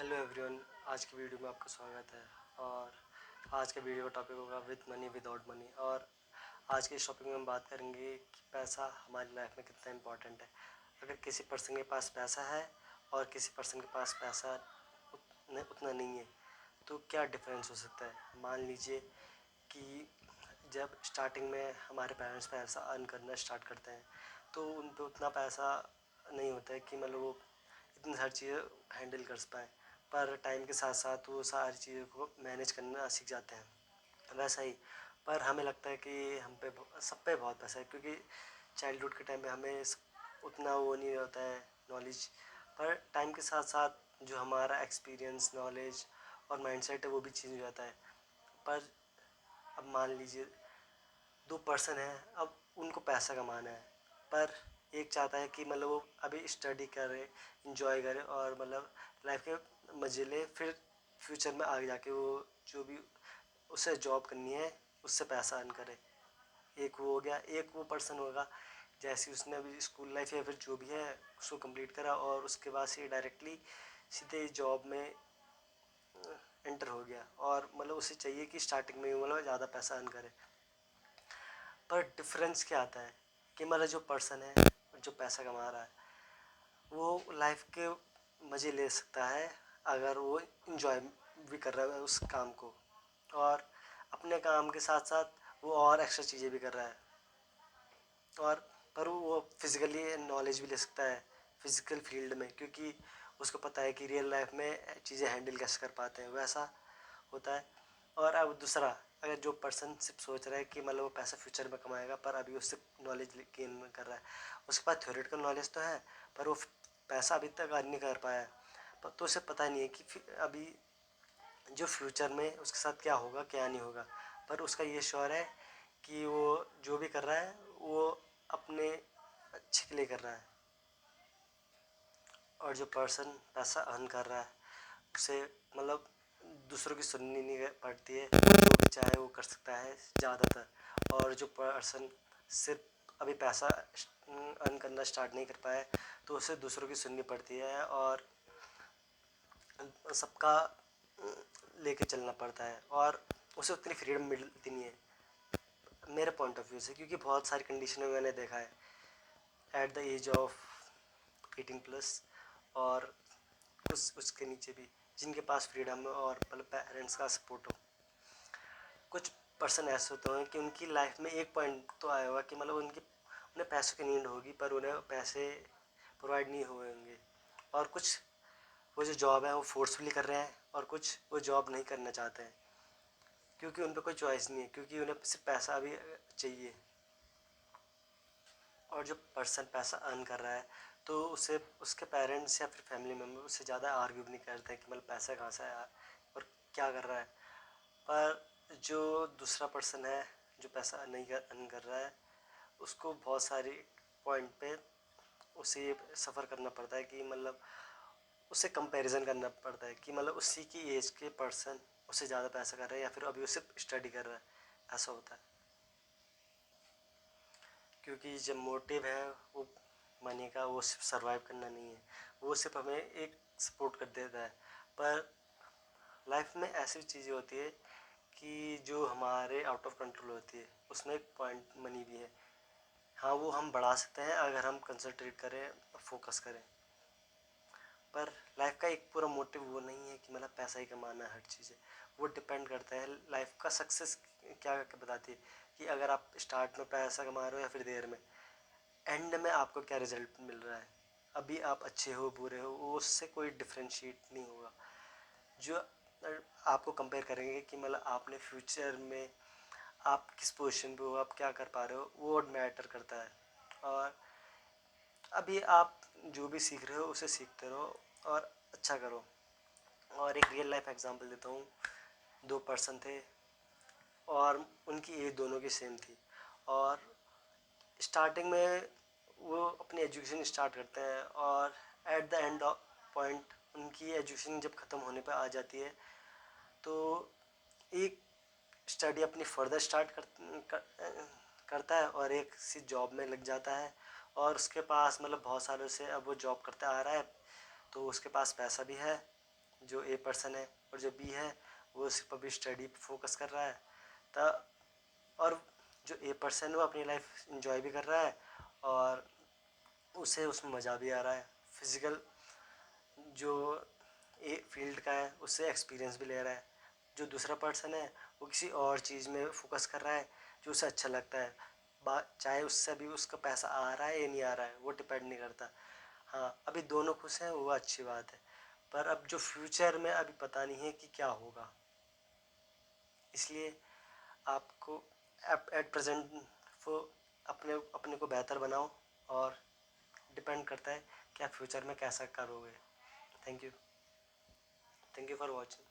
Hello everyone. आज की video में आपका स्वागत है। और आज के वीडियो का टॉपिक होगा विद मनी विदाउट मनी। और आज के इस टॉपिक में हम बात करेंगे कि पैसा हमारी लाइफ में कितना इम्पोर्टेंट है। अगर किसी पर्सन के पास पैसा है और किसी पर्सन के पास पैसा उतना नहीं है तो क्या डिफरेंस हो सकता है। मान लीजिए कि जब स्टार्टिंग में हमारे पेरेंट्स पैसा अर्न करना स्टार्ट करते हैं तो उन पे उतना पैसा नहीं होता है कि मतलब वो इतनी सारी चीज़ें हैंडल कर पाएँ। पर टाइम के साथ साथ वो सारी चीज़ों को मैनेज करना सीख जाते हैं। वैसा ही पर हमें लगता है कि हम पे सब पे बहुत पैसा है, क्योंकि चाइल्डहुड के टाइम पे हमें उतना वो नहीं होता है नॉलेज। पर टाइम के साथ साथ जो हमारा एक्सपीरियंस, नॉलेज और माइंडसेट है वो भी चेंज हो जाता है। पर अब मान लीजिए दो पर्सन हैं, अब उनको पैसा कमाना है, पर एक चाहता है कि मतलब वो अभी स्टडी करे, इंजॉय करे और मतलब लाइफ के मज़े ले, फिर फ्यूचर में आगे जाके वो जो भी उसे जॉब करनी है उससे पैसा अर्न करे। एक वो हो गया। एक वो पर्सन होगा जैसे उसने अभी स्कूल लाइफ या फिर जो भी है उसको कंप्लीट करा और उसके बाद से डायरेक्टली सीधे जॉब में एंटर हो गया और मतलब उसे चाहिए कि स्टार्टिंग में मतलब ज़्यादा पैसा अर्न करे। पर डिफरेंस क्या आता है कि मतलब जो पर्सन है जो पैसा कमा रहा है वो लाइफ के मज़े ले सकता है अगर वो इंजॉय भी कर रहा है उस काम को, और अपने काम के साथ साथ वो और एक्स्ट्रा चीज़ें भी कर रहा है। और पर वो फिज़िकली नॉलेज भी ले सकता है फिज़िकल फील्ड में, क्योंकि उसको पता है कि रियल लाइफ में चीज़ें हैंडल कैसे कर पाते हैं, वैसा होता है। और अब दूसरा, अगर जो पर्सन सिर्फ सोच रहा है कि मतलब वो पैसा फ्यूचर में कमाएगा पर अभी उससे नॉलेज गेन कर रहा है, उसके पास थ्योरेटिकल नॉलेज तो है पर वो पैसा अभी तक अर्न नहीं कर पाया है। पर तो उसे पता नहीं है कि अभी जो फ्यूचर में उसके साथ क्या होगा क्या नहीं होगा। पर उसका ये श्योर है कि वो जो भी कर रहा है वो अपने अच्छे के लिए कर रहा है। और जो पर्सन पैसा अर्न कर रहा है उसे मतलब दूसरों की सुननी नहीं पड़ती है, जो भी चाहे वो कर सकता है ज़्यादातर। और जो पर्सन सिर्फ अभी पैसा अर्न करना स्टार्ट नहीं कर पाया है तो उसे दूसरों की सुननी पड़ती है और सबका लेके चलना पड़ता है और उसे उतनी फ्रीडम मिलती नहीं है मेरे पॉइंट ऑफ व्यू से। क्योंकि बहुत सारी कंडीशन में मैंने देखा है एट द एज ऑफ 18+ और उसके नीचे भी जिनके पास फ्रीडम है और मतलब पेरेंट्स का सपोर्ट हो। कुछ पर्सन ऐसे होते हैं कि उनकी लाइफ में एक पॉइंट तो आया होगा कि मतलब उन्हें पैसों की नीड होगी पर उन्हें पैसे प्रोवाइड नहीं हुए होंगे। और कुछ वो जो जॉब है वो फोर्सफुली कर रहे हैं और कुछ वो जॉब नहीं करना चाहते हैं क्योंकि उन पर कोई चॉइस नहीं है, क्योंकि उन्हें सिर्फ पैसा अभी चाहिए। और जो पर्सन पैसा अर्न कर रहा है तो उसे उसके पेरेंट्स या फिर फैमिली मेम्बर उससे ज़्यादा आर्ग्यू भी नहीं करते हैं कि मतलब पैसा कहाँ से आया और क्या कर रहा है। पर जो दूसरा पर्सन है जो पैसा नहीं अर्न कर रहा है उसको बहुत सारी पॉइंट पे उसे सफ़र करना पड़ता है कि मतलब उससे कंपैरिजन करना पड़ता है कि मतलब उसी की एज के पर्सन उससे ज़्यादा पैसा कर रहा है या फिर अभी उससे स्टडी कर रहा है, ऐसा होता है। क्योंकि जब मोटिव है वो मनी का वो सिर्फ सर्वाइव करना नहीं है, वो सिर्फ हमें एक सपोर्ट कर देता है। पर लाइफ में ऐसी चीज़ें होती है कि जो हमारे आउट ऑफ कंट्रोल होती है, उसमें एक पॉइंट मनी भी है। हाँ वो हम बढ़ा सकते हैं अगर हम कंसंट्रेट करें, फोकस करें। पर लाइफ का एक पूरा मोटिव वो नहीं है कि मतलब पैसा ही कमाना है हर चीज़ है। वो डिपेंड करता है लाइफ का सक्सेस क्या करके बताती है कि अगर आप स्टार्ट में पैसा कमा रहे हो या फिर देर में, एंड में आपको क्या रिजल्ट मिल रहा है। अभी आप अच्छे हो बुरे हो वो उससे कोई डिफ्रेंशिएट नहीं होगा। जो आपको कंपेयर करेंगे कि मतलब आपने फ्यूचर में आप किस पोजीशन पे हो, आप क्या कर पा रहे हो, वो मैटर करता है। और अभी आप जो भी सीख रहे हो उसे सीखते रहो और अच्छा करो। और एक रियल लाइफ एग्जांपल देता हूँ। दो पर्सन थे और उनकी एज दोनों की सेम थी और स्टार्टिंग में वो अपनी एजुकेशन स्टार्ट करते हैं और at the end of point उनकी एजुकेशन जब ख़त्म होने पर आ जाती है तो एक स्टडी अपनी फर्दर स्टार्ट करता है और एक सी जॉब में लग जाता है। और उसके पास मतलब बहुत सालों से अब वो जॉब करता आ रहा है तो उसके पास पैसा भी है जो ए पर्सन है, और जो बी है वो सिर्फ अभी स्टडी पे फोकस कर रहा है। तो और जो ए पर्सन है वो अपनी लाइफ इंजॉय भी कर रहा है और उसे उसमें मज़ा भी आ रहा है। फिज़िकल जो ए फील्ड का है उससे एक्सपीरियंस भी ले रहा है। जो दूसरा पर्सन है वो किसी और चीज़ में फोकस कर रहा है जो उसे अच्छा लगता है। चाहे उससे अभी उसका पैसा आ रहा है या नहीं आ रहा है वो डिपेंड नहीं करता। हाँ, अभी दोनों खुश हैं वो अच्छी बात है, पर अब जो फ्यूचर में अभी पता नहीं है कि क्या होगा। इसलिए आपको एट प्रेजेंट वो अपने अपने को बेहतर बनाओ, और डिपेंड करता है कि आप फ्यूचर में कैसा करोगे। Thank you for watching.